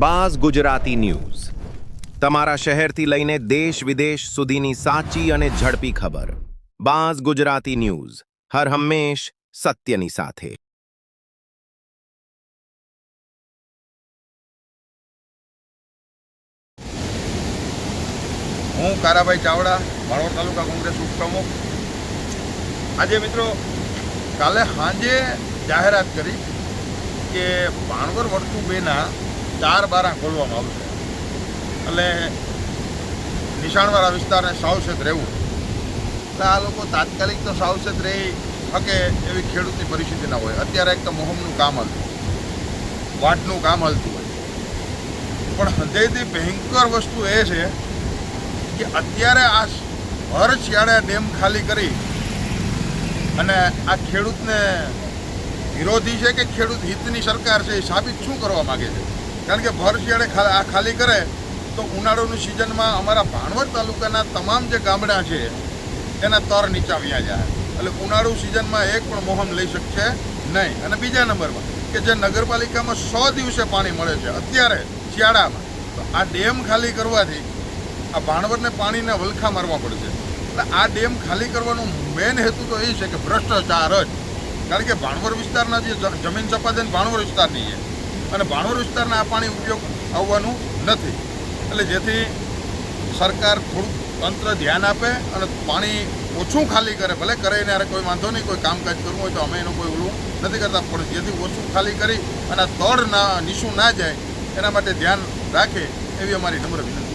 Buzz Gujarati news તમારા શહેરથી લઈને દેશ વિદેશ સુધીની સાચી અને ઝડપી ખબર। બાઝ ગુજરાતી ન્યૂઝ હર હંમેશ સત્યની સાથે। હું કારાભાઈ ચાવડા, ભાણવડ તાલુકા કોંગ્રેસ ઉપપ્રમુખ। આજે મિત્રો કાલે સાંજે જાહેરાત કરી કે ભાણવડ વર્તુ 2ના 4 બારા ખોલવામાં આવશે, એટલે નિશાણવાળા વિસ્તારને સાવચેત રહેવું। એટલે આ લોકો તાત્કાલિક તો સાવચેત રહી શકે એવી ખેડૂતની પરિસ્થિતિ ના હોય। અત્યારે એક તો મોહમનું કામ હાલતું, વાટનું કામ હાલતું હોય, પણ હૃદયથી ભયંકર વસ્તુ એ છે કે અત્યારે આ ભર શિયાળે ડેમ ખાલી કરી અને આ ખેડૂતને વિરોધી છે કે ખેડૂત હિતની સરકાર છે એ સાબિત શું કરવા માગે છે? કારણ કે ભર શિયાળે આ ખાલી કરે તો ઉનાળાની સિઝનમાં અમારા ભાણવડ તાલુકાના તમામ જે ગામડા છે એના તર નીચા વ્યા જાય, એટલે ઉનાળુ સિઝનમાં એક પણ મોહમ લઈ શકશે નહીં। અને બીજા નંબરમાં કે જે નગરપાલિકામાં 100 દિવસે પાણી મળે છે અત્યારે શિયાળામાં, તો આ ડેમ ખાલી કરવાથી આ ભાણવડને પાણીને વલખા મારવા પડશે। એટલે આ ડેમ ખાલી કરવાનો મેઇન હેતુ તો એ છે કે ભ્રષ્ટાચાર જ, કારણ કે ભાણવડ વિસ્તારના જે જમીન સપાટન ભાણવડ વિસ્તારની છે અને ભાણવડ વિસ્તારના આ પાણી ઉપયોગ આવવાનું નથી। એટલે જેથી સરકાર થોડુંક તંત્ર ધ્યાન આપે અને પાણી ઓછું ખાલી કરે, ભલે કરે ને કોઈ વાંધો નહીં, કોઈ કામકાજ કરવું હોય તો અમે એનું કોઈ ઓલું નથી કરતા, પણ જેથી ઓછું ખાલી કરી અને તળ નીચું ના જાય એના માટે ધ્યાન રાખે એવી અમારી નમ્ર વિનંતી।